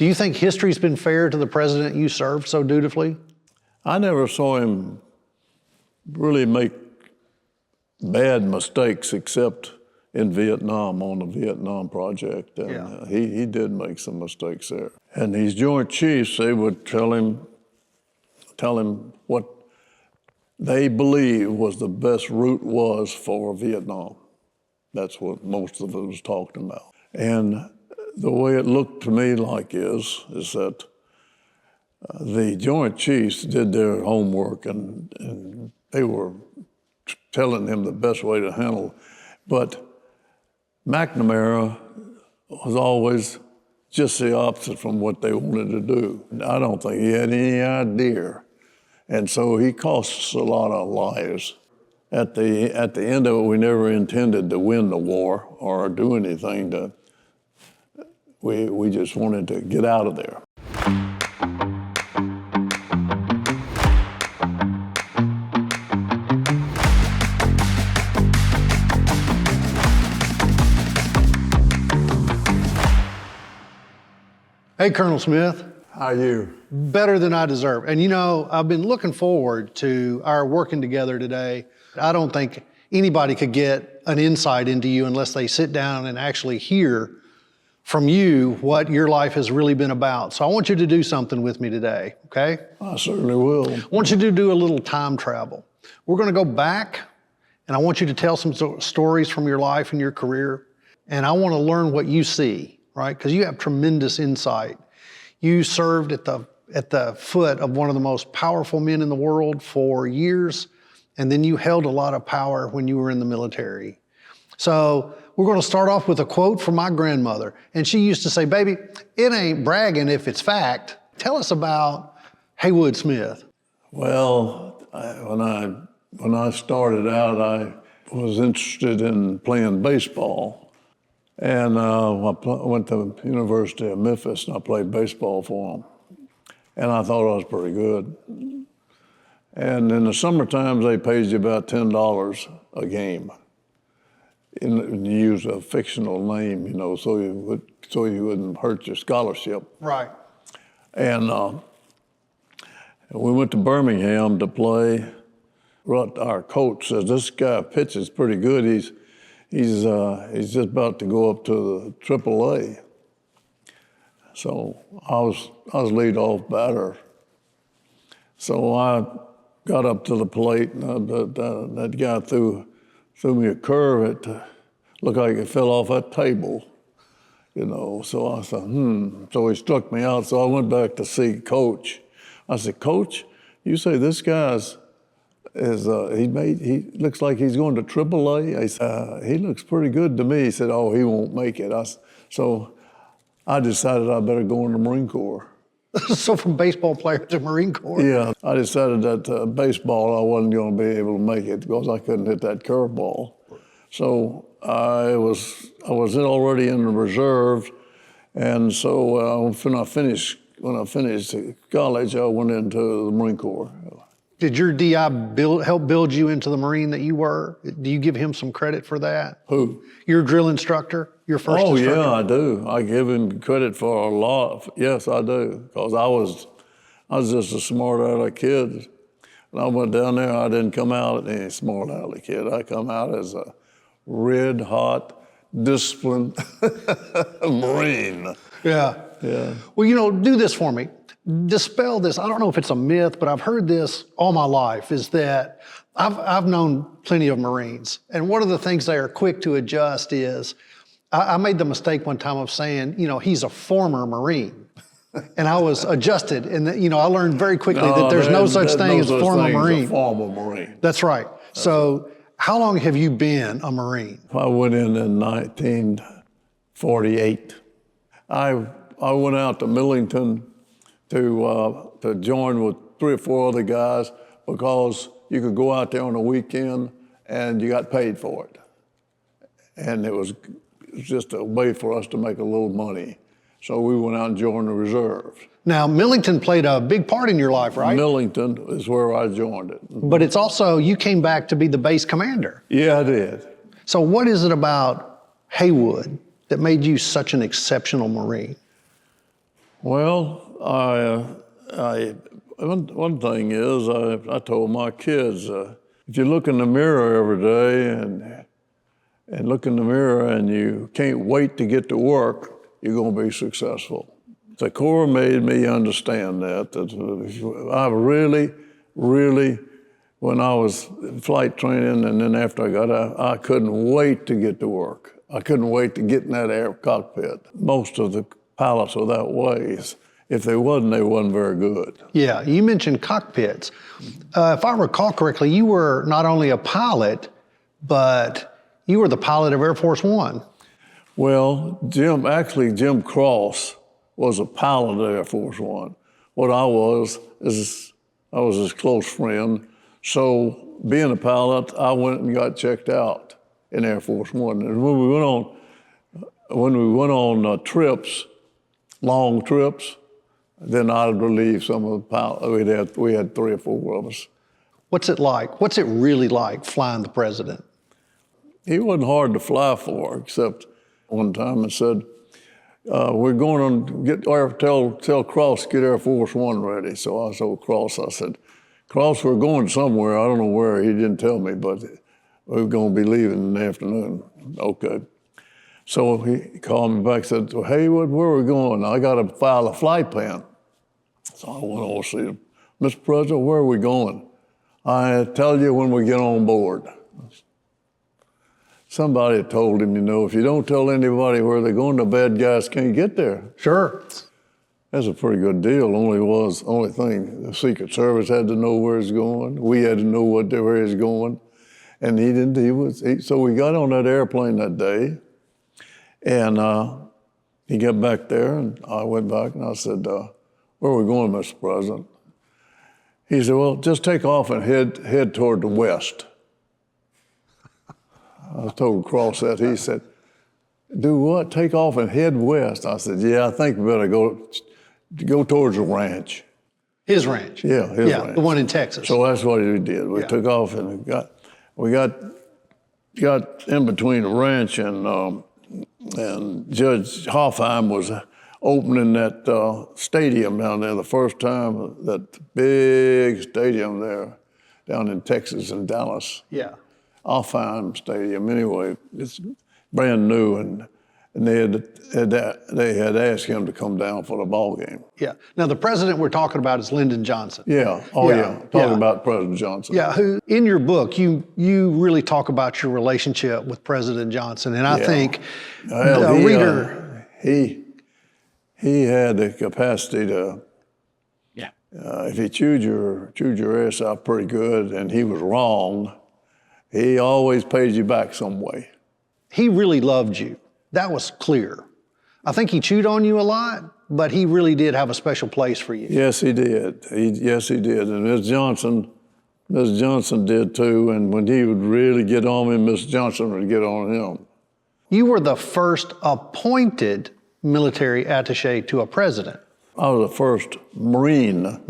Do you think history's been fair to the president you served so dutifully? I never saw him really make bad mistakes except in Vietnam, on the Vietnam project. And he did make some mistakes there. And these Joint Chiefs, they would tell him what they believed was the best route was for Vietnam. That's what most of it was talking about. And the way it looked to me like is that the Joint Chiefs did their homework and they were telling him the best way to handle. But McNamara was always just the opposite from what they wanted to do. I don't think he had any idea. And so he cost us a lot of lives. At the end of it, we never intended to win the war or do anything. We just wanted to get out of there. Hey, Colonel Smith. How are you? Better than I deserve. And you know, I've been looking forward to our working together today. I don't think anybody could get an insight into you unless they sit down and actually hear from you what your life has really been about. So I want you to do something with me today, okay? I certainly will. I want you to do a little time travel. We're gonna go back, and I want you to tell some stories from your life and your career, and I wanna learn what you see, right? Because you have tremendous insight. You served at the foot of one of the most powerful men in the world for years, and then you held a lot of power when you were in the military. So we're gonna start off with a quote from my grandmother, and she used to say, "Baby, it ain't bragging if it's fact." Tell us about Haywood Smith. Well, when I started out, I was interested in playing baseball. And I went to the University of Memphis and I played baseball for them. And I thought I was pretty good. And in the summertime, they paid you about $10 a game. And you use a fictional name, you know, so you wouldn't hurt your scholarship. Right. And we went to Birmingham to play. Our coach says, "This guy pitches pretty good. He's just about to go up to the AAA." So I was lead-off batter. So I got up to the plate, and that guy threw me a curve. It looked like it fell off that table, you know. So I thought, So he struck me out. So I went back to see Coach. I said, "Coach, you say this guy's he looks like he's going to AAA." I said, "He looks pretty good to me." He said, "Oh, he won't make it." So I decided I better go in the Marine Corps. So from baseball player to Marine Corps? Yeah, I decided that baseball, I wasn't going to be able to make it because I couldn't hit that curveball. So I was already in the reserve, and so when I finished college, I went into the Marine Corps. Did your DI help build you into the Marine that you were? Do you give him some credit for that? Who? Your drill instructor, your first instructor? Oh yeah, I do. I give him credit for a lot. Yes, I do, because I was just a smart aleck kid. When I went down there, I didn't come out as any smart aleck kid. I come out as a red hot, disciplined Marine. Yeah. Yeah. Well, you know, do this for me. Dispel this. I don't know if it's a myth, but I've heard this all my life, is that I've known plenty of Marines. And one of the things they are quick to adjust is, I made the mistake one time of saying, you know, he's a former Marine. And I was adjusted. And, you know, I learned very quickly that there's no such thing as former Marine. Former Marine. That's right. So how long have you been a Marine? I went in 1948. I went out to Millington to join with 3 or 4 other guys because you could go out there on a weekend and you got paid for it. And it was just a way for us to make a little money. So we went out and joined the reserves. Now, Millington played a big part in your life, right? Millington is where I joined it. But it's also, you came back to be the base commander. Yeah, I did. So what is it about Haywood that made you such an exceptional Marine? Well, one thing is, I told my kids, if you look in the mirror every day and look in the mirror and you can't wait to get to work, you're going to be successful. The Corps made me understand that I really, when I was in flight training and then after I got out, I couldn't wait to get to work. I couldn't wait to get in that air cockpit. Most of the pilots are that way. If they wasn't very good. Yeah, you mentioned cockpits. If I recall correctly, you were not only a pilot, but you were the pilot of Air Force One. Well, Jim Cross was a pilot of Air Force One. What I was his close friend. So being a pilot, I went and got checked out in Air Force One. And when we went on trips, long trips, then I'd relieve some of the pilots. We had 3 or 4 of us. What's it like? What's it really like flying the president? He wasn't hard to fly for, except one time I said, we're going to tell Cross, get Air Force One ready. So I told Cross, I said, Cross, we're going somewhere. I don't know where. He didn't tell me, but we're going to be leaving in the afternoon. Okay. So he called me back and said, well, Haywood, where are we going? I got to file a flight plan. So I went over to see him. Mr. President, where are we going? I tell you when we get on board. Somebody told him, if you don't tell anybody where they're going, the bad guys can't get there. Sure. That's a pretty good deal. Only thing, the Secret Service had to know where it's going. We had to know where it's going. And he didn't, so we got on that airplane that day. And he got back there, and I went back, and I said, where are we going, Mr. President? He said, well, just take off and head toward the west. I told Cross that. He said, do what? Take off and head west? I said, yeah, I think we better go towards the ranch. His ranch? Yeah, his ranch. The one in Texas. So that's what we did. We took off, and we got in between the ranch and Judge Hoffheim was opening that stadium down there the first time, that big stadium there down in Texas and Dallas. Yeah. Hoffheim Stadium. Anyway, it's brand new, and they had asked him to come down for the ball game. Yeah. Now the president we're talking about is Lyndon Johnson. Yeah. Oh yeah. Talking about President Johnson. Yeah. Who in your book you really talk about your relationship with President Johnson, and I think the reader he had the capacity to. Yeah. If he chewed your ass out pretty good, and he was wrong, he always paid you back some way. He really loved you. That was clear. I think he chewed on you a lot, but he really did have a special place for you. Yes, he did. Yes, he did. And Ms. Johnson did too. And when he would really get on me, Ms. Johnson would get on him. You were the first appointed military attaché to a president. I was the first Marine.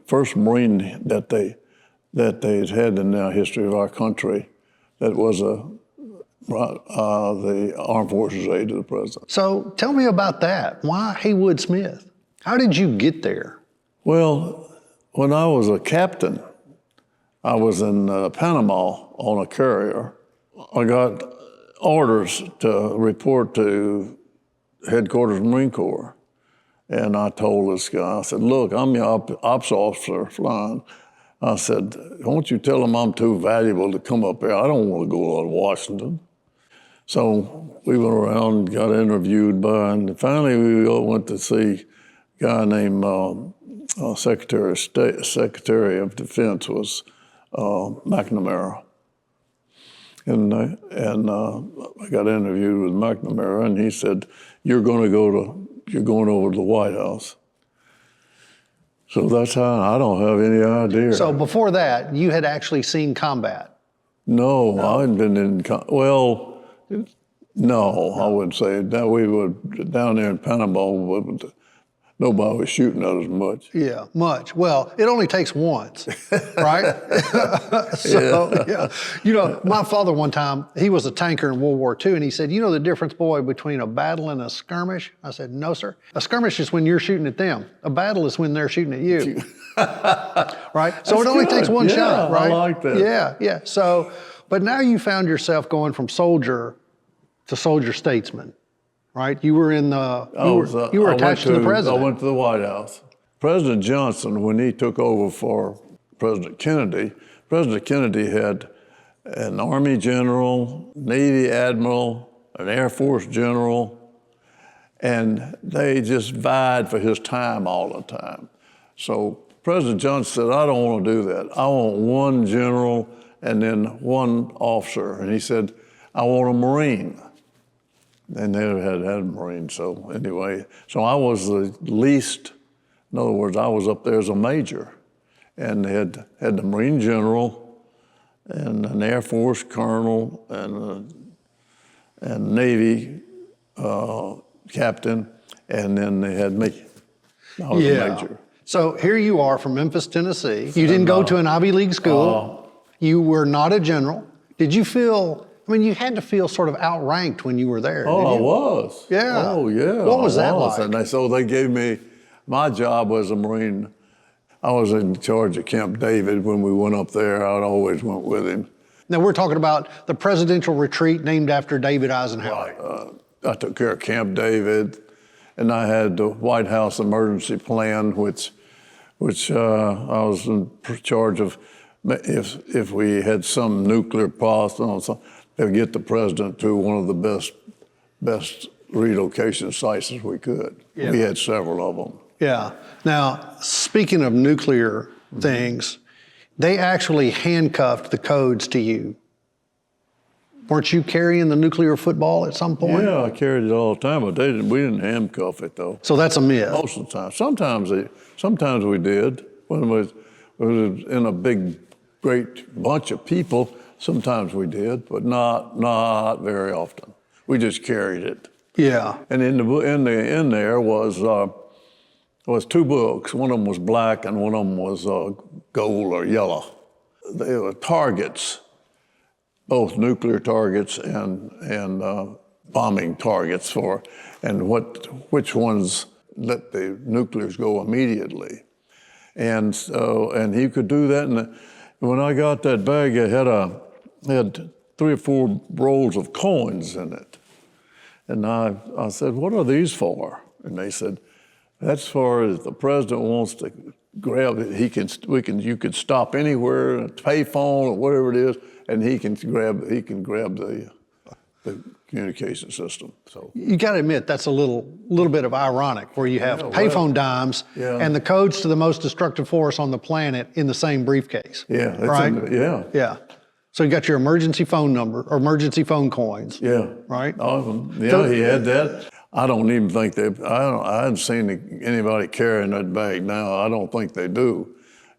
First Marine that they had in the history of our country that was the Armed Forces Aide to the president. So tell me about that. Why Haywood Smith? How did you get there? Well, when I was a captain, I was in Panama on a carrier. I got orders to report to headquarters of the Marine Corps. And I told this guy, I said, look, I'm the ops officer flying. I said, won't you tell them I'm too valuable to come up here? I don't want to go to Washington. So we went around, got interviewed and finally we all went to see a guy named Secretary of Defense was McNamara. And I got interviewed with McNamara, and he said, you're going over to the White House. So that's how, I don't have any idea. So before that, you had actually seen combat? No. I hadn't been in, no, I wouldn't say that. We were down there in Panama, nobody was shooting at us much. Yeah, much. Well, it only takes once, right? Yeah. You know, my father one time, he was a tanker in World War II, and he said, you know the difference, boy, between a battle and a skirmish? I said, no, sir. A skirmish is when you're shooting at them. A battle is when they're shooting at you. Right? So it only takes one shot, right? I like that. Yeah, yeah. So, but now you found yourself going from soldier to soldier statesman. Right, you were in the. You were attached to the president. I went to the White House. President Johnson, when he took over for President Kennedy had an Army general, Navy admiral, an Air Force general, and they just vied for his time all the time. So President Johnson said, "I don't want to do that. I want one general and then one officer." And he said, "I want a Marine." They never had a Marine, so anyway. So I was the least, in other words, I was up there as a major, and had the Marine general and an Air Force colonel and Navy captain, and then they had me. I was a major. So here you are from Memphis, Tennessee. You didn't go to an Ivy League school. You were not a general. Did you feel... I mean, you had to feel sort of outranked when you were there. Oh, I was. Yeah. Oh, yeah. What was that like? And so they gave me, my job was a Marine. I was in charge of Camp David when we went up there. I always went with him. Now, we're talking about the presidential retreat named after David Eisenhower. I took care of Camp David, and I had the White House emergency plan, which I was in charge of. If we had some nuclear pause, they'd get the president to one of the best relocation sites as we could. Yeah. We had several of them. Yeah. Now, speaking of nuclear things, they actually handcuffed the codes to you. Weren't you carrying the nuclear football at some point? Yeah, I carried it all the time, but we didn't handcuff it though. So that's a myth. Most of the time. Sometimes we did. When it was in a great bunch of people, sometimes we did, but not very often. We just carried it. Yeah. And in there was two books. One of them was black, and one of them was gold or yellow. They were targets, both nuclear targets and bombing targets which ones let the nuclears go immediately. And he could do that. And when I got that bag, it had 3 or 4 rolls of coins in it. And I said, "What are these for?" And they said, "That's for if the president wants to grab it. You could stop anywhere, a payphone or whatever it is, and he can grab the communication system." So you got to admit that's a little bit of ironic, where you have payphone dimes and the codes to the most destructive force on the planet in the same briefcase. Yeah, right. Yeah. So you got your emergency phone number or emergency phone coins. Yeah. Right. Yeah, he had that. I don't even think I haven't seen anybody carrying that bag now. I don't think they do.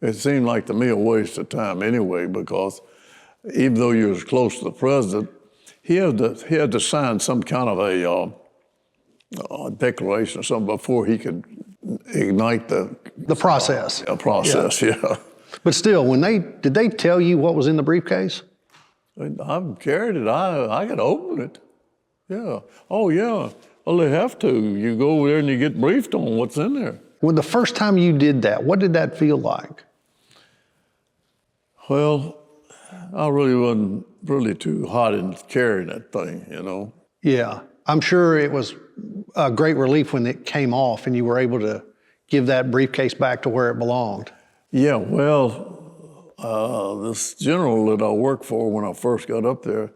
It seemed like to me a waste of time anyway, because even though you was close to the president, he had to sign some kind of a declaration or something before he could ignite the process. Process, yeah. But still, did they tell you what was in the briefcase? I've carried it. I could open it. Yeah. Oh, yeah. Well, they have to. You go over there and you get briefed on what's in there. Well, the first time you did that, what did that feel like? Well, I really wasn't really too hot in carrying that thing, you know. Yeah. I'm sure it was a great relief when it came off and you were able to give that briefcase back to where it belonged. Yeah, well, this general that I worked for when I first got up there,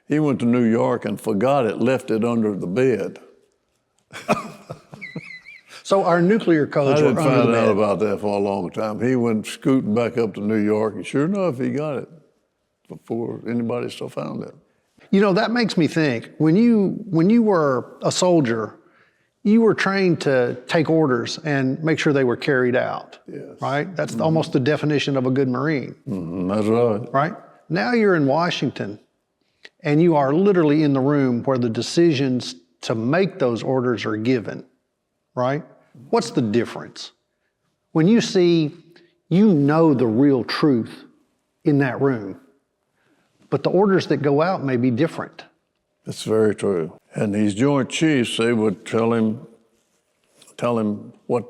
he went to New York and forgot it, left it under the bed. So our nuclear codes were under the bed. I didn't find out about that for a long time. He went scooting back up to New York, and sure enough, he got it before anybody still found it. You know, that makes me think, when you were a soldier, you were trained to take orders and make sure they were carried out, yes. Right? That's almost the definition of a good Marine. That's right. Right? Now you're in Washington, and you are literally in the room where the decisions to make those orders are given, right? What's the difference? When you see, you know the real truth in that room, but the orders that go out may be different. That's very true. And these Joint Chiefs, they would tell him what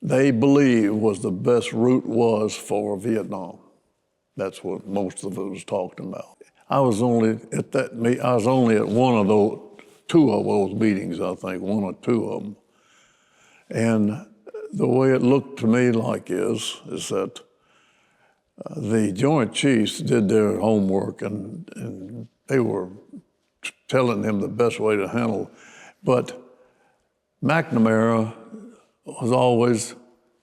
they believed was the best route was for Vietnam. That's what most of it was talking about. I was only at one of those, two of those meetings, I think, one or two of them. And the way it looked to me like is that the Joint Chiefs did their homework and they were telling him the best way to handle. But McNamara was always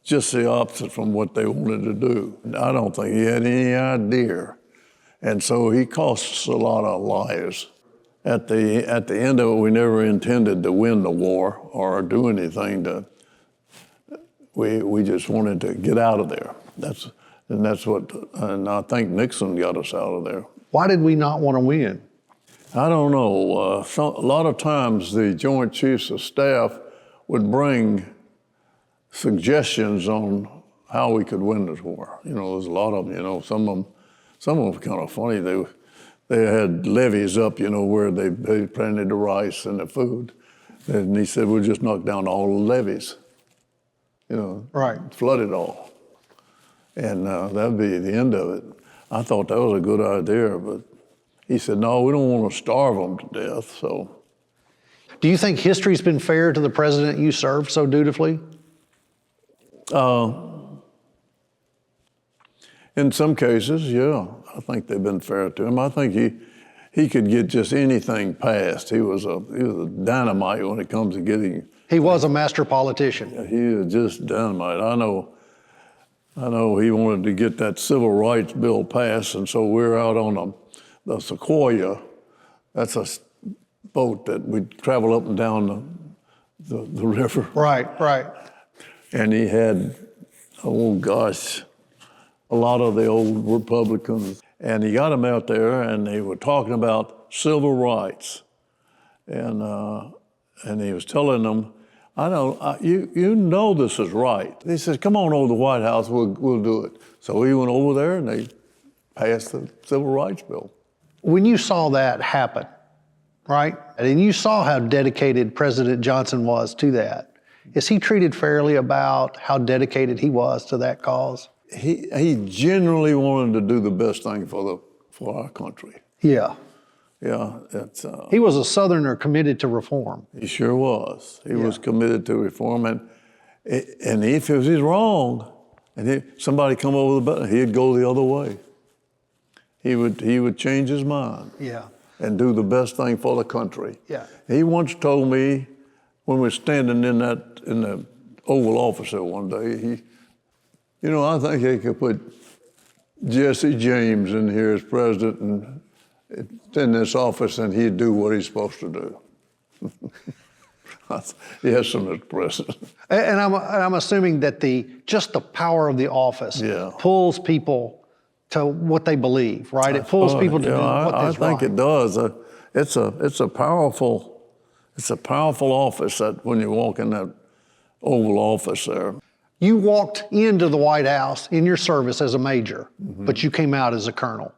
just the opposite from what they wanted to do. I don't think he had any idea. And so he cost us a lot of lives. At the end of it, we never intended to win the war or do anything to, we just wanted to get out of there. And I think Nixon got us out of there. Why did we not want to win? I don't know. A lot of times the Joint Chiefs of Staff would bring suggestions on how we could win this war. You know, there's a lot of them, you know, some of them were kind of funny. They had levees up, you know, where they planted the rice and the food. And he said, we'll just knock down all the levees, you know, right. Flood it all. And that'd be the end of it. I thought that was a good idea, but he said, no, we don't want to starve them to death, so. Do you think history's been fair to the president you served so dutifully? In some cases, yeah, I think they've been fair to him. I think he could get just anything passed. He was a dynamite when it comes to getting. He was a master politician. He was just dynamite. I know he wanted to get that civil rights bill passed, and so we're out on the Sequoia. That's a boat that we'd travel up and down the river. Right. And he had, oh gosh, a lot of the old Republicans. And he got them out there, and they were talking about civil rights. And he was telling them, you know this is right. He said, come on over to the White House, we'll do it. So we went over there, and they passed the civil rights bill. When you saw that happen, right, and you saw how dedicated President Johnson was to that, is he treated fairly about how dedicated he was to that cause? He genuinely wanted to do the best thing for our country. Yeah. Yeah, he was a Southerner committed to reform. He sure was. He was committed to reform, and if he's wrong, and somebody come over the button, he'd go the other way. He would change his mind. Yeah. And do the best thing for the country. Yeah. He once told me when we were standing in the Oval Office there one day, I think he could put Jesse James in here as president and in this office, and he'd do what he's supposed to do. Yes, Mr. President. And I'm assuming that just the power of the office pulls people to what they believe, right? It pulls people to do what is right. I think it does. It's a powerful office that when you walk in that Oval Office there. You walked into the White House in your service as a major, but you came out as a colonel.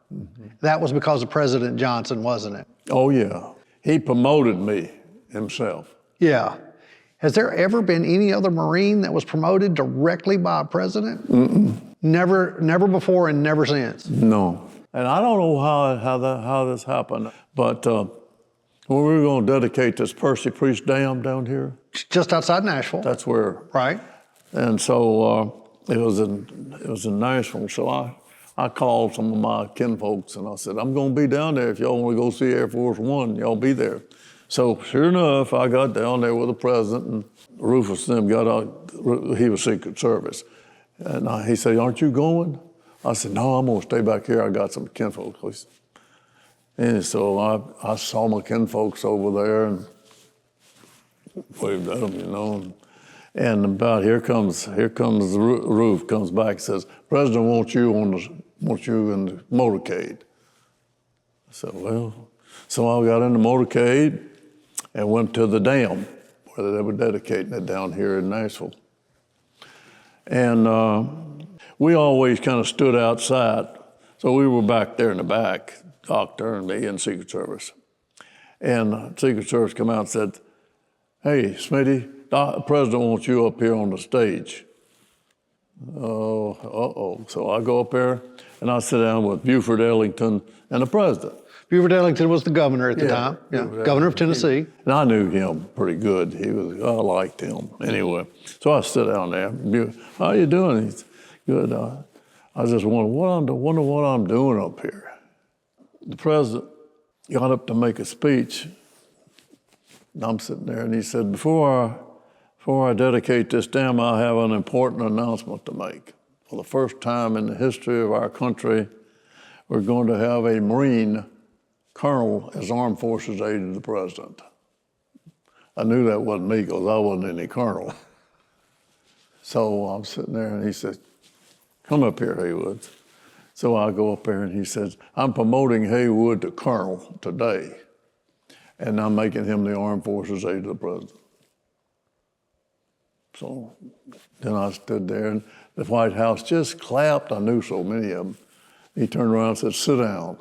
That was because of President Johnson, wasn't it? Oh, yeah. He promoted me himself. Yeah. Has there ever been any other Marine that was promoted directly by a president? Never before and never since? No. And I don't know how this happened, but when we were going to dedicate this Percy Priest Dam down here. Just outside Nashville. That's where. Right. And so it was in Nashville. So I called some of my kinfolks and I said, I'm going to be down there. If y'all want to go see Air Force One, y'all be there. So sure enough, I got down there with the president, and Rufus and them got out. He was Secret Service. And he said, aren't you going? I said, no, I'm going to stay back here. I got some kinfolks. And so I saw my kinfolks over there and waved at them, And about here comes Roof comes back and says, President wants you in the motorcade. I said, well, so I got in the motorcade and went to the dam where they were dedicating it down here in Nashville. And we always kind of stood outside. So we were back there in the back, Doctor and me and Secret Service. And Secret Service come out and said, "Hey, Smitty, the President wants you up here on the stage." Oh, uh-oh. So I go up there and I sit down with Buford Ellington and the President. Buford Ellington was the governor at the time. Yeah, governor of Tennessee. And I knew him pretty good. I liked him. Anyway, so I sit down there. "How you doing?" He's good. I just wonder what I'm doing up here. The President got up to make a speech. And I'm sitting there, and he said, before I dedicate this dam, I have an important announcement to make. For the first time in the history of our country, we're going to have a Marine Colonel as Armed Forces Aide to the President." I knew that wasn't me because I wasn't any colonel. So I'm sitting there, and he said, "Come up here, Haywood." So I go up there, and he says, "I'm promoting Haywood to colonel today, and I'm making him the Armed Forces Aide to the President." So then I stood there, and the White House just clapped. I knew so many of them. He turned around and said, "Sit down."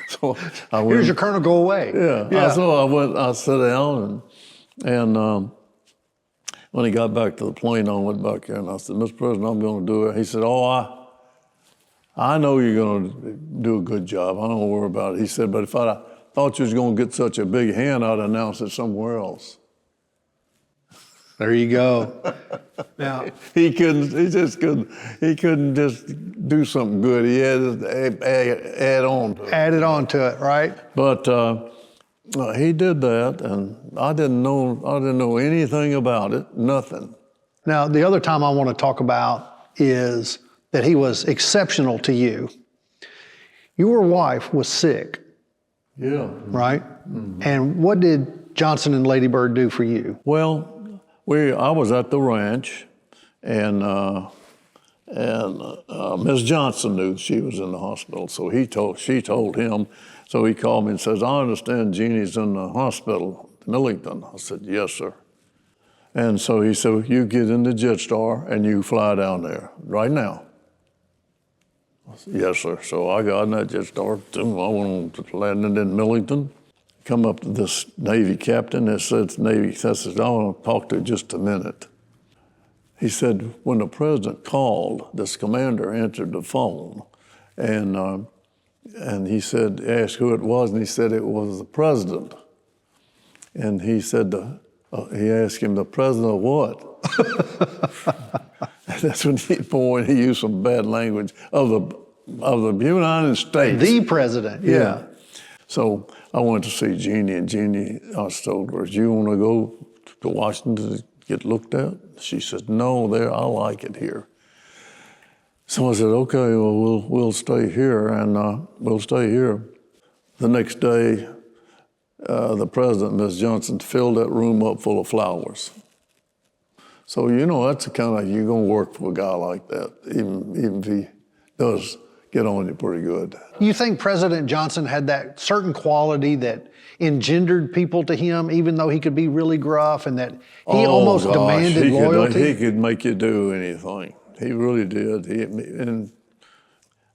So I went, "Here's your colonel, go away." Yeah. So I sat down, and when he got back to the plane, I went back there, and I said, "Mr. President, I'm going to do it." He said, "Oh, I know you're going to do a good job. I don't worry about it." He said, "But if I thought you was going to get such a big hand, I'd announce it somewhere else." There you go. Now he just couldn't just do something good. He had to add on to it. Added on to it, right? But he did that, and I didn't know anything about it, nothing. Now, the other time I want to talk about is that he was exceptional to you. Your wife was sick. Yeah. Right? Mm-hmm. And what did Johnson and Lady Bird do for you? Well, I was at the ranch, and Miss Johnson knew she was in the hospital, so she told him. So he called me and says, "I understand Jeannie's in the hospital, Millington." I said, "Yes, sir." And so he said, "You get in the Jetstar and you fly down there right now." I said, "Yes, sir." So I got in that Jetstar. I went on to landing in Millington. Come up to this Navy captain that said, I said, "I want to talk to you just a minute." He said, when the President called, this commander answered the phone, and he said, asked who it was, and he said it was the President. And he said, he asked him, "The President of what?" That's when he used some bad language, of the United States. The President, yeah. So I went to see Jeannie, and Jeannie, I told her, "Do you want to go to Washington to get looked at?" She said, "No, I like it here." So I said, "Okay, well, we'll stay here," and we'll stay here. The next day, the President, Ms. Johnson, filled that room up full of flowers. So, that's the kind of, you're going to work for a guy like that, even if he does get on you pretty good. You think President Johnson had that certain quality that engendered people to him, even though he could be really gruff, and that he almost demanded loyalty? He could make you do anything. He really did. And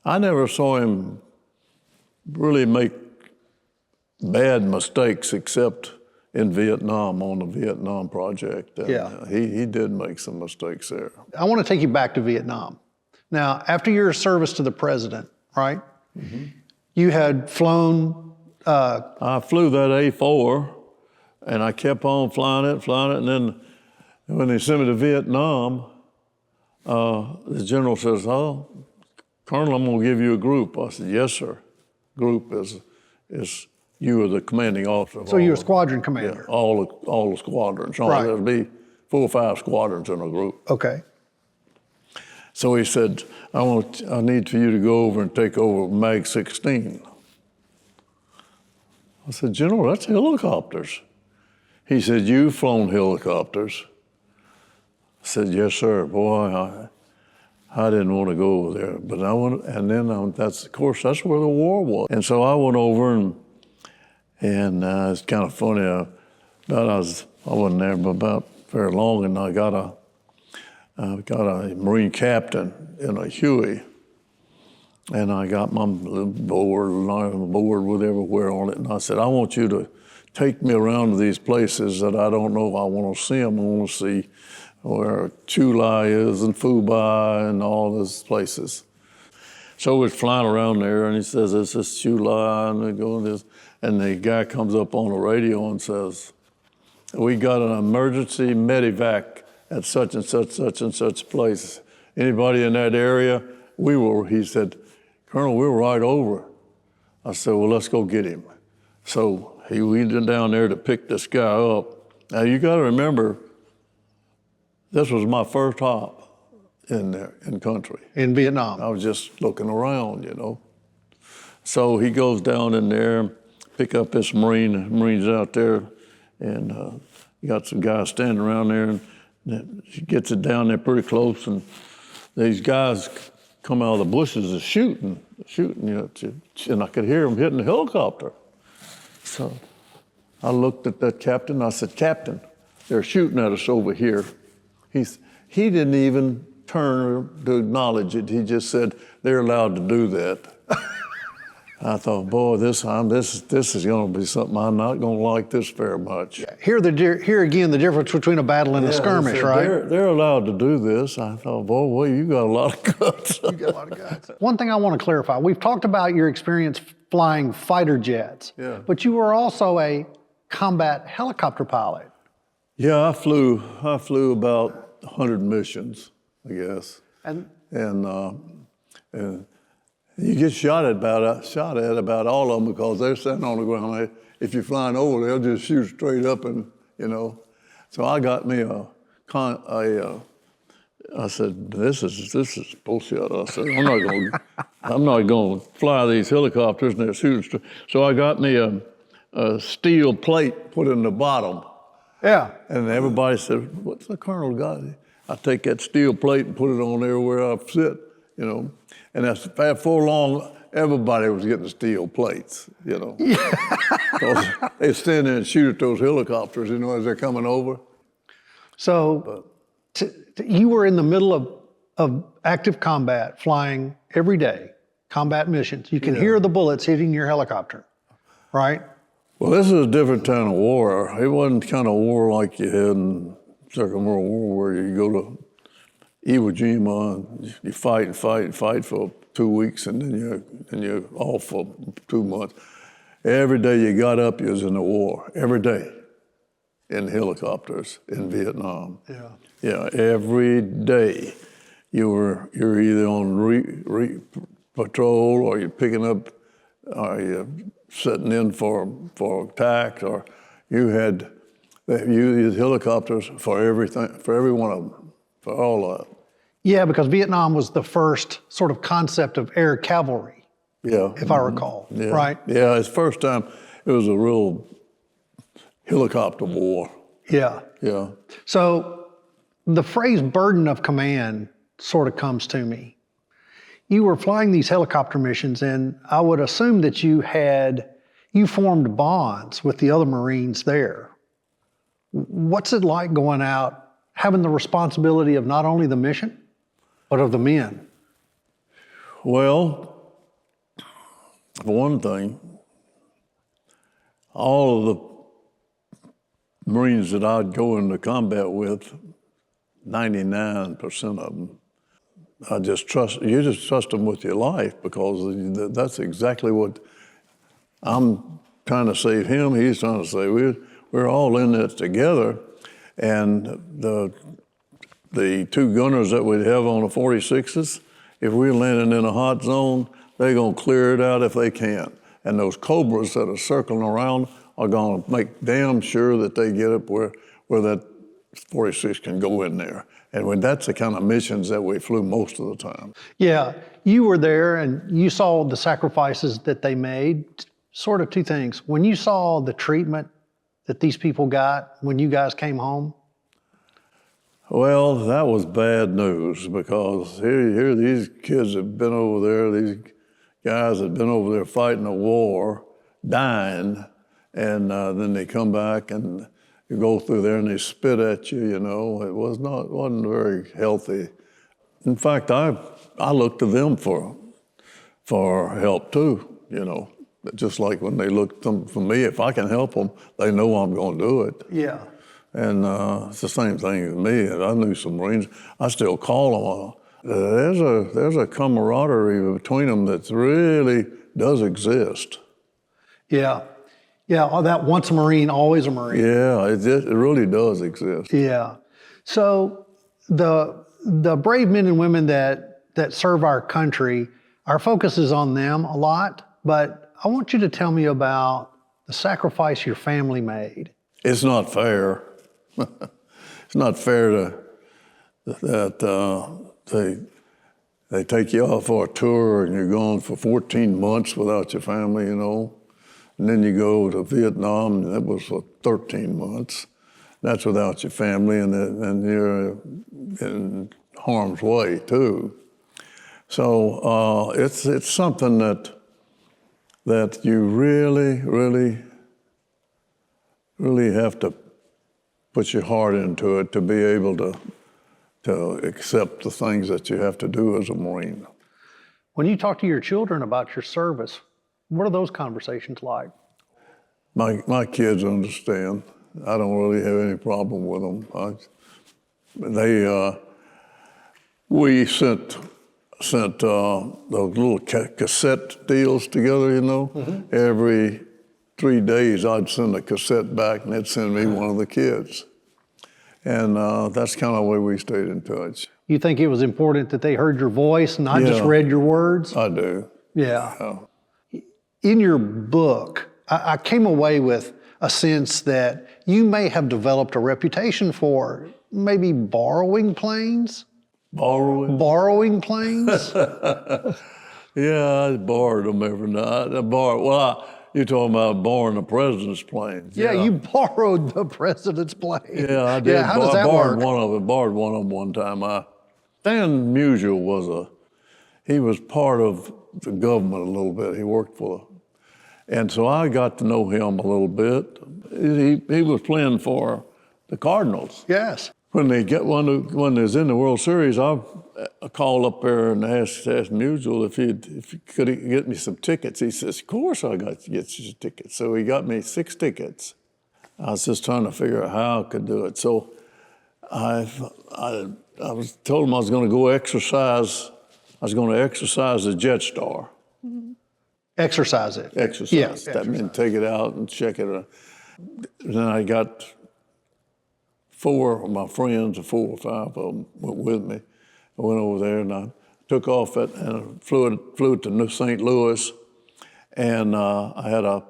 I never saw him really make bad mistakes except in Vietnam, on the Vietnam project. And yeah. He did make some mistakes there. I want to take you back to Vietnam. Now, after your service to the President, right? Mm-hmm. You had flown... I flew that A4, and I kept on flying it, and then when they sent me to Vietnam, the general says, "Oh, Colonel, I'm going to give you a group." I said, "Yes, sir." Group is you were the commanding officer. So you're a squadron commander? Yeah, all the squadrons. Right. There'd be 4 or 5 squadrons in a group. Okay. So he said, I need for you to go over and take over Mag 16. I said, "General, that's helicopters." He said, "You've flown helicopters." I said, "Yes, sir." Boy, I didn't want to go over there, but I went, and then that's where the war was. And so I went over, and it's kind of funny. But I wasn't there but about very long, and I got a Marine captain in a Huey, and I got my little board, and I have a board with everywhere on it, and I said, I want you to take me around to these places that I don't know if I want to see them. I want to see where Chulai is and Fubai and all those places. So we're flying around there, and he says, this is Chulai, and we go this, and the guy comes up on the radio and says, we got an emergency medevac at such and such place. Anybody in that area? He said, Colonel, we were right over. I said, well, let's go get him. So we went down there to pick this guy up. Now you got to remember, this was my first hop in country. In Vietnam. I was just looking around, you know. So he goes down in there, pick up this Marines out there, and you got some guys standing around there, and he gets it down there pretty close, and these guys come out of the bushes and shooting, you know, and I could hear them hitting the helicopter. So I looked at that captain, I said, Captain, they're shooting at us over here. He didn't even turn to acknowledge it. He just said, they're allowed to do that. I thought, boy, this is going to be something I'm not going to like this very much. Here again, the difference between a battle and a skirmish, said, right? They're allowed to do this. I thought, boy, well, you got a lot of guts. You got a lot of guts. One thing I want to clarify, we've talked about your experience flying fighter jets, but you were also a combat helicopter pilot. Yeah, I flew about 100 missions, I guess. And you get shot at about all of them because they're standing on the ground. If you're flying over, they'll just shoot straight up, and you know. So I got me I said, this is bullshit. I said, I'm not going to fly these helicopters and they're shooting straight. So I got me a steel plate put in the bottom. Yeah. And everybody said, what's the Colonel got? I take that steel plate and put it on there where I sit, you know. And before long, everybody was getting steel plates, you know. They stand there and shoot at those helicopters, you know, as they're coming over. So you were in the middle of active combat, flying every day, combat missions. You can hear the bullets hitting your helicopter, right? Well, this is a different kind of war. It wasn't the kind of war like you had in Second World War where you go to Iwo Jima and you fight for 2 weeks and then you're off for 2 months. Every day you got up, you was in the war. Every day in helicopters in Vietnam. Yeah. Yeah, every day you're either on patrol or you're picking up, or you're sitting in for attack, or you used helicopters for everything, for every one of them, for all of it. Yeah, because Vietnam was the first sort of concept of air cavalry. Yeah. If I recall, right? Yeah, it's the first time it was a real helicopter war. Yeah. Yeah. So the phrase burden of command sort of comes to me. You were flying these helicopter missions, and I would assume that you formed bonds with the other Marines there. What's it like going out, having the responsibility of not only the mission, but of the men? Well, for one thing, all of the Marines that I'd go into combat with, 99% of them, you just trust them with your life, because that's exactly what I'm trying to save him, he's trying to save. We're all in this together, and the two gunners that we'd have on the 46s, if we're landing in a hot zone, they're gonna clear it out if they can. And those Cobras that are circling around are gonna make damn sure that they get up where that 46 can go in there. And that's the kind of missions that we flew most of the time. Yeah, you were there and you saw the sacrifices that they made. Sort of two things. When you saw the treatment that these people got when you guys came home? Well, that was bad news, because here these kids have been over there, these guys have been over there fighting a war, dying, and then they come back and you go through there and they spit at you, you know. It wasn't very healthy. In fact, I looked to them for help too, you know. Just like when they look for me, if I can help them, they know I'm going to do it. Yeah. And it's the same thing with me. I knew some Marines. I still call them. There's a camaraderie between them that really does exist. Yeah. Yeah, that once a Marine, always a Marine. Yeah, it really does exist. Yeah. So the brave men and women that serve our country, our focus is on them a lot, but I want you to tell me about the sacrifice your family made. It's not fair. It's not fair that they take you off for a tour and you're gone for 14 months without your family, you know. And then you go to Vietnam, and that was for 13 months. That's without your family, and you're in harm's way too. So it's something that you really have to put your heart into it to be able to accept the things that you have to do as a Marine. When you talk to your children about your service, what are those conversations like? My kids understand. I don't really have any problem with them. We sent those little cassette deals together, you know. Mm-hmm. Every 3 days I'd send a cassette back and they'd send me one of the kids. And that's kind of the way we stayed in touch. You think it was important that they heard your voice, not just read your words? I do. Yeah. In your book, I came away with a sense that you may have developed a reputation for maybe borrowing planes? Borrowing? Borrowing planes? Yeah, I borrowed them every night. You're talking about borrowing the president's planes. Yeah, you borrowed the president's plane. Yeah, I did. Yeah, how does that borrowed work? Borrowed one of them one time. Stan Musial he was part of the government a little bit. He worked and so I got to know him a little bit. He was playing for the Cardinals. Yes. When they was in the World Series, I called up there and asked Musial if he could get me some tickets. He says, "Of course I got to get you tickets." So he got me 6 tickets. I was just trying to figure out how I could do it. So I told him I was going to go exercise. I was going to exercise the Jetstar. Mm-hmm. Exercise it. Exercise. Yeah, That meant take it out and check it. Then I got 4 of my friends, or 4 or 5 of them, went with me. I went over there and I took off and flew to St. Louis, and I had a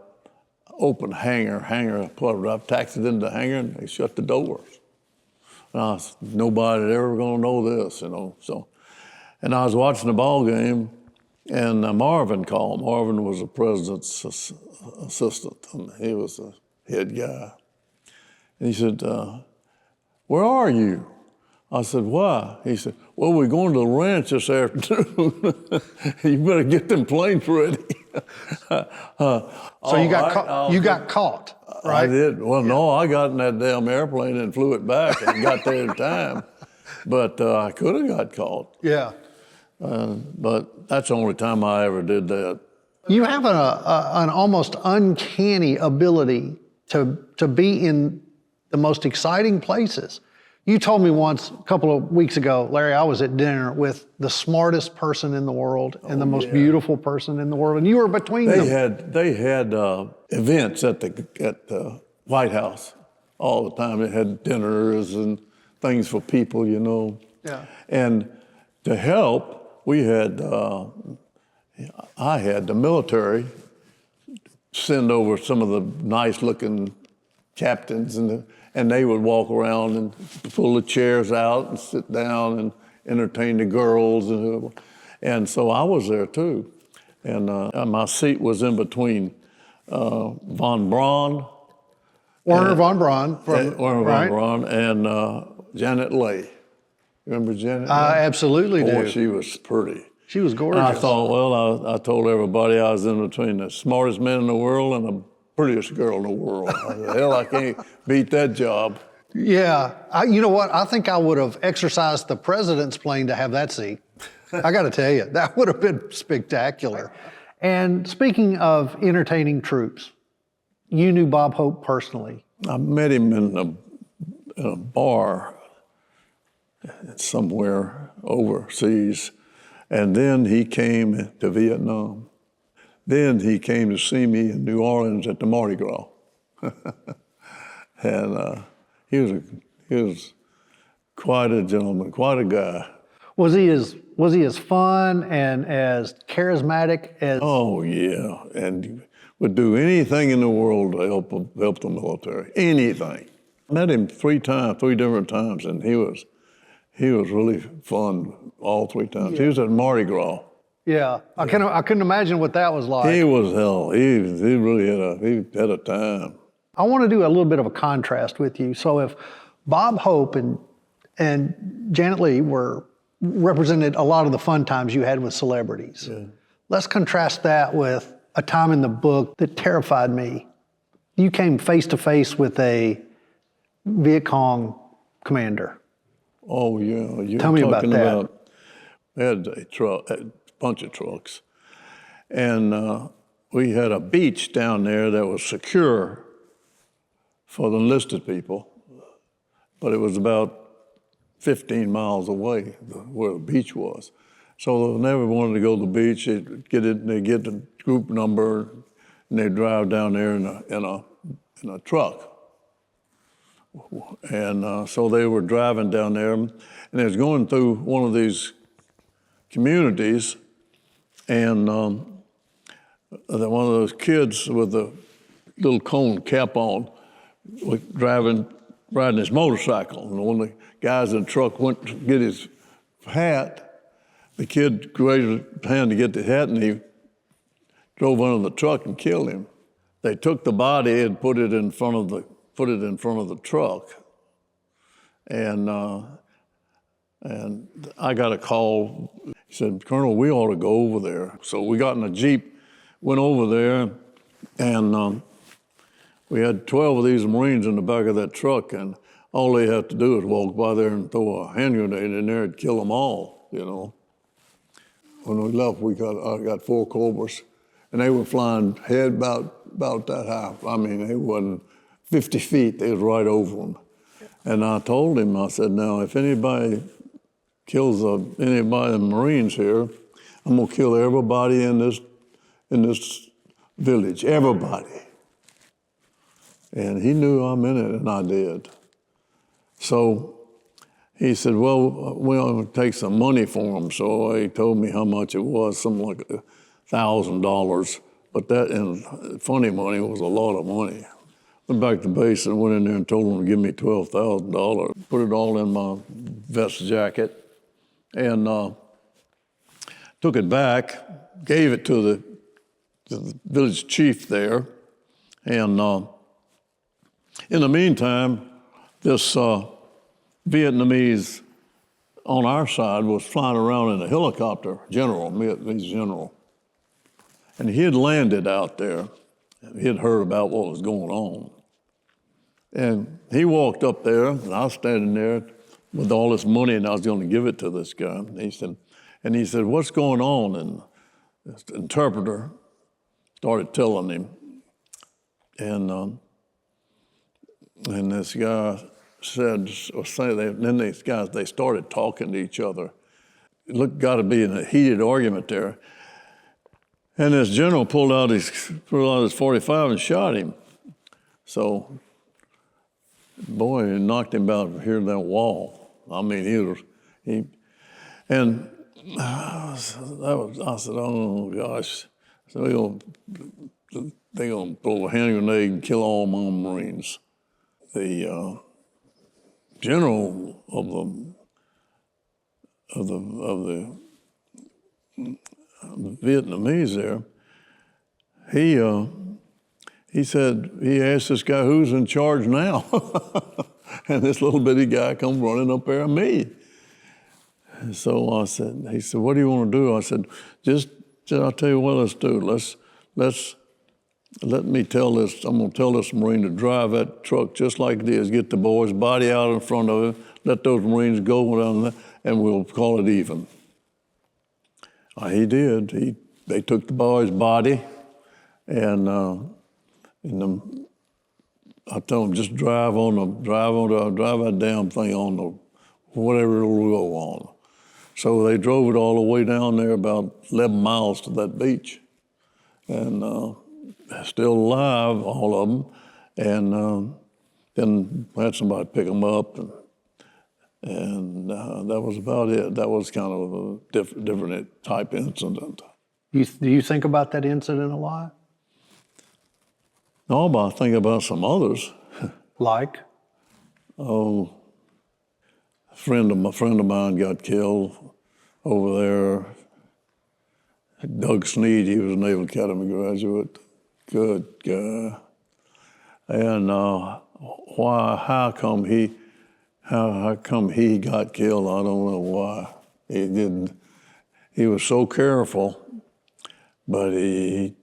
open hangar. I taxied into the hangar and they shut the doors. And nobody ever gonna know this, you know. So, and I was watching the ball game, and Marvin called. Marvin was the president's assistant, and he was the head guy. And he said, "Where are you?" I said, "Why?" He said, "Well, we're going to the ranch this afternoon. You better get them planes ready." So you got caught, right? I did. Well, no, I got in that damn airplane and flew it back and got there in time. But I could have got caught. Yeah. But that's the only time I ever did that. You have an almost uncanny ability to be in the most exciting places. You told me once, a couple of weeks ago, Larry, I was at dinner with the smartest person in the world and the most beautiful person in the world, and you were between them. They had events at the White House all the time. They had dinners and things for people, you know. Yeah. And to help, we had, I had the military send over some of the nice-looking captains, and they would walk around and pull the chairs out and sit down and entertain the girls. And so I was there too. And my seat was in between von Braun. Werner von Braun. Werner von Braun and Janet Leigh. Remember Janet? I absolutely do. She was pretty. She was gorgeous. And I thought, well, I told everybody I was in between the smartest man in the world and the prettiest girl in the world. I said, hell, I can't beat that job. Yeah, you know what? I think I would have exercised the president's plane to have that seat. I got to tell you, that would have been spectacular. And speaking of entertaining troops, you knew Bob Hope personally. I met him in a bar somewhere overseas, and then he came to Vietnam. Then he came to see me in New Orleans at the Mardi Gras. And he was quite a gentleman, quite a guy. Was he as fun and as charismatic as? Oh yeah, and would do anything in the world to help the military. Anything. I met him three different times, and he was really fun all three times. He was at Mardi Gras. Yeah, I couldn't imagine what that was like. He was hell. He really had a time. I want to do a little bit of a contrast with you. So if Bob Hope and Janet Leigh were represented a lot of the fun times you had with celebrities, let's contrast that with a time in the book that terrified me. You came face to face with a Viet Cong commander. Oh yeah, Tell me about that. We had a bunch of trucks, and we had a beach down there that was secure for the enlisted people, but it was about 15 miles away where the beach was. So they never wanted to go to the beach. They'd get the group number, and they'd drive down there in a truck. And so they were driving down there, and they was going through one of these communities, and one of those kids with the little cone cap on was riding his motorcycle. And when the guys in the truck went to get his hat, the kid raised his hand to get the hat, and he drove under the truck and killed him. They took the body and put it in front of the truck, and I got a call. He said, "Colonel, we ought to go over there." So we got in a Jeep, went over there, and we had 12 of these Marines in the back of that truck, and all they had to do is walk by there and throw a hand grenade in there and kill them all, you know. When we left, I got 4 Cobras, and they were flying head about that high. I mean, they wasn't 50 feet, they was right over them. And I told him, I said, now, if anybody kills anybody in the Marines here, I'm gonna kill everybody in this village, everybody. And he knew I meant it, and I did. So he said, well, we're gonna take some money for him. So he told me how much it was, something like $1,000. But that, in funny money, was a lot of money. Went back to base and went in there and told them to give me $12,000. Put it all in my vest jacket, and took it back, gave it to the village chief there, and in the meantime, this Vietnamese on our side was flying around in a helicopter, Vietnamese general, and he had landed out there. He had heard about what was going on. And he walked up there, and I was standing there with all this money, and I was going to give it to this guy. And he said, what's going on? And this interpreter started telling him. And this guy said, then these guys, they started talking to each other. It got to be in a heated argument there. And this general pulled out his 45 and shot him. So, boy, it knocked him about here in that wall. I mean, and I said, oh gosh. So they're gonna throw a hand grenade and kill all my Marines. The general of the Vietnamese there, he said, he asked this guy, who's in charge now? And this little bitty guy come running up there at me. And so he said, what do you want to do? I said, I'll tell you what let's do. Let's let me tell this, I'm gonna tell this Marine to drive that truck just like it is, get the boy's body out in front of him, let those Marines go down there, and we'll call it even. He did. They took the boy's body, and I told him, just drive that damn thing on the, whatever it'll go on. So they drove it all the way down there, about 11 miles to that beach. And still alive, all of them. And then I had somebody pick them up, and that was about it. That was kind of a different type incident. Do you think about that incident a lot? No, but I think about some others. Like? Oh, a friend of mine got killed over there. Doug Sneed, he was a Naval Academy graduate. Good guy. And how come he got killed? I don't know why. He didn't. He was so careful, but he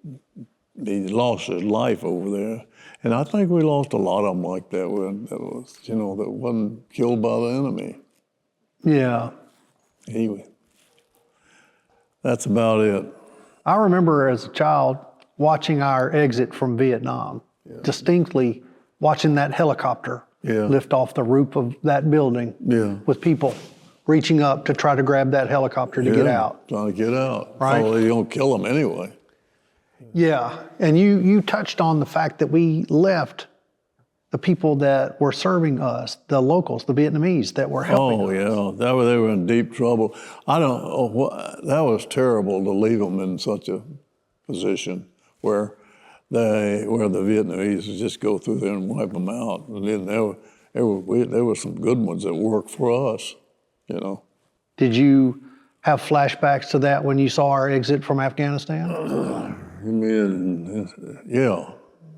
lost his life over there. And I think we lost a lot of them like that. That wasn't killed by the enemy. Yeah. That's about it. I remember as a child watching our exit from Vietnam, distinctly watching that helicopter lift off the roof of that building with people reaching up to try to grab that helicopter to get out. Trying to get out. Right. Oh, they don't kill them anyway. Yeah, and you touched on the fact that we left the people that were serving us, the locals, the Vietnamese that were helping us. Oh, yeah, they were in deep trouble. That was terrible to leave them in such a position where the Vietnamese would just go through there and wipe them out. And then there were some good ones that worked for us, Did you have flashbacks to that when you saw our exit from Afghanistan?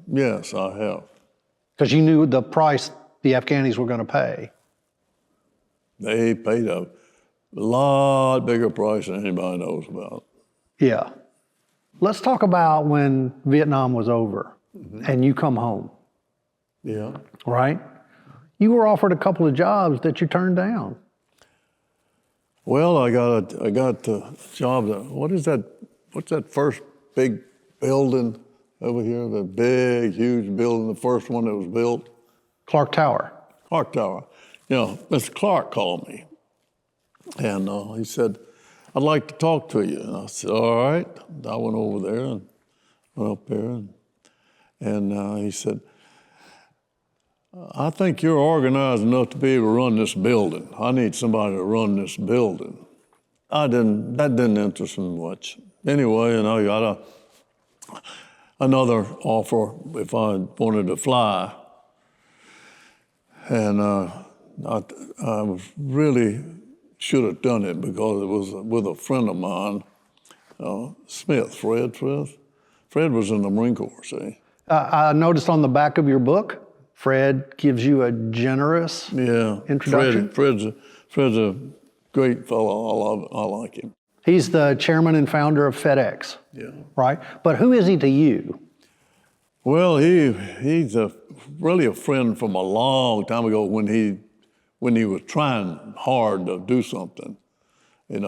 Yes, I have. Because you knew the price the Afghanis were going to pay. They paid a lot bigger price than anybody knows about. Yeah. Let's talk about when Vietnam was over and you come home. Yeah. Right? You were offered a couple of jobs that you turned down. Well, I got a job. What's that first big building over here? The big, huge building, the first one that was built? Clark Tower. Clark Tower. Mr. Clark called me, and he said, "I'd like to talk to you." And I said, "All right." I went over there and went up there, and he said, "I think you're organized enough to be able to run this building. I need somebody to run this building." That didn't interest me much. Anyway, and I got another offer if I wanted to fly. And I really should have done it because it was with a friend of mine, Smith, Fred. Fred was in the Marine Corps, see? I noticed on the back of your book, Fred gives you a generous introduction. Fred's a great fellow. I like him. He's the chairman and founder of FedEx, right? But who is he to you? Well, he's really a friend from a long time ago when he was trying hard to do something, and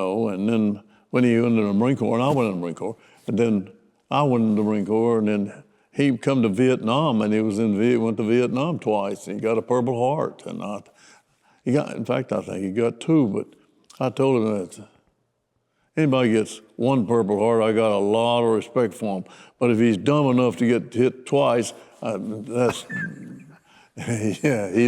then when he went into the Marine Corps, and I went in the Marine Corps, and then I went into the Marine Corps, and then he come to Vietnam, and he went to Vietnam twice, and he got a Purple Heart, and in fact, I think he got two, but I told him that anybody gets one Purple Heart, I got a lot of respect for him. But if he's dumb enough to get hit twice, he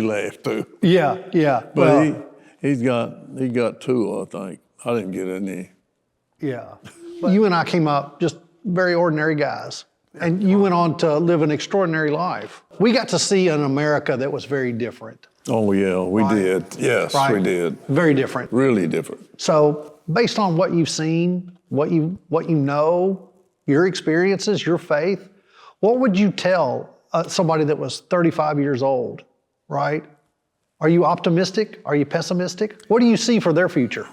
laughed too. Yeah. But he got two, I think. I didn't get any. Yeah. You and I came up just very ordinary guys. And you went on to live an extraordinary life. We got to see an America that was very different. Oh, yeah, we did. Yes, we did. Very different. Really different. So based on what you've seen, what you know, your experiences, your faith, what would you tell somebody that was 35 years old, right? Are you optimistic? Are you pessimistic? What do you see for their future?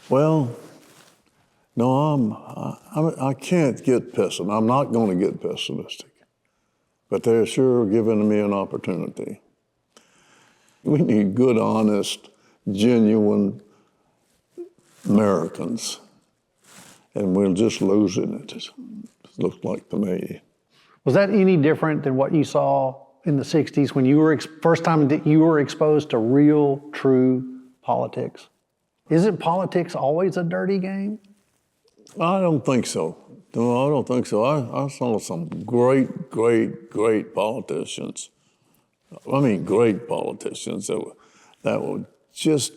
Well, No, I can't get pessimistic. I'm not going to get pessimistic. But they're sure giving me an opportunity. We need good, honest, genuine Americans. And we're just losing it, it looks like to me. Was that any different than what you saw in the 60s when you were first time that you were exposed to real, true politics? Isn't politics always a dirty game? I don't think so. No, I don't think so. I saw some great politicians. I mean, great politicians that were just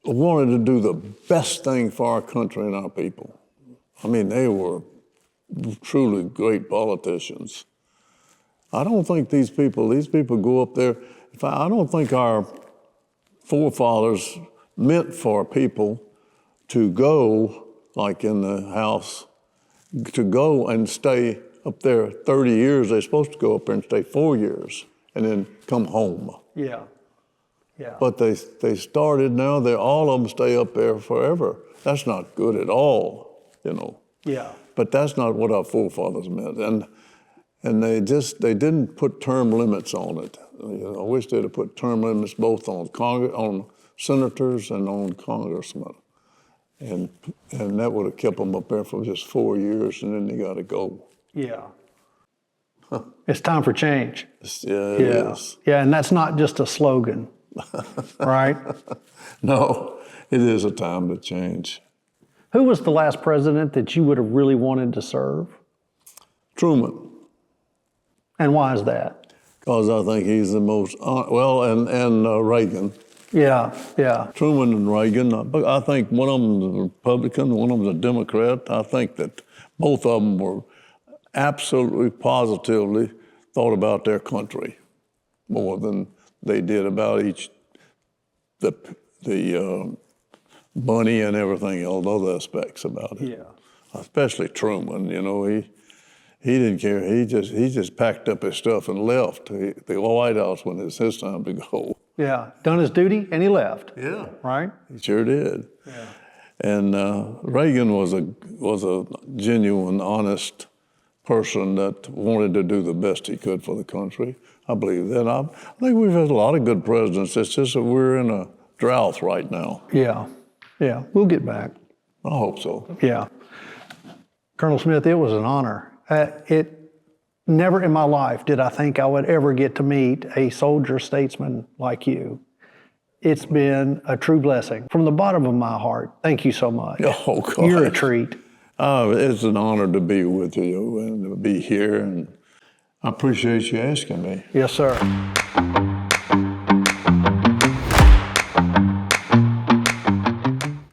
wanted to do the best thing for our country and our people. I mean, they were truly great politicians. I don't think these people go up there. I don't think our forefathers meant for people to go, like in the House, to go and stay up there 30 years. They're supposed to go up there and stay 4 years and then come home. Yeah. Yeah. But they started now, all of them stay up there forever. That's not good at all, you know. Yeah. But that's not what our forefathers meant. And they didn't put term limits on it. You know, I wish they'd have put term limits both on senators and on congressmen. And that would have kept them up there for just 4 years, and then they got to go. Yeah. It's time for change. It is. Yeah, and that's not just a slogan, right? No, it is a time to change. Who was the last president that you would have really wanted to serve? Truman. And why is that? Because I think he's the most, and Reagan. Yeah, yeah. Truman and Reagan, I think one of them was a Republican, one of them was a Democrat. I think that both of them were absolutely, positively thought about their country more than they did about the money and everything, all those aspects about it. Yeah. Especially Truman, you know, he didn't care. He just packed up his stuff and left the White House when it's his time to go. Yeah, done his duty and he left. Yeah. Right? He sure did. Yeah. And Reagan was a genuine, honest person that wanted to do the best he could for the country. I believe that. I think we've had a lot of good presidents. It's just that we're in a drought right now. Yeah, yeah. We'll get back. I hope so. Yeah. Colonel Smith, it was an honor. Never in my life did I think I would ever get to meet a soldier statesman like you. It's been a true blessing. From the bottom of my heart, thank you so much. Oh, God. You're a treat. It's an honor to be with you and to be here, and I appreciate you asking me. Yes, sir.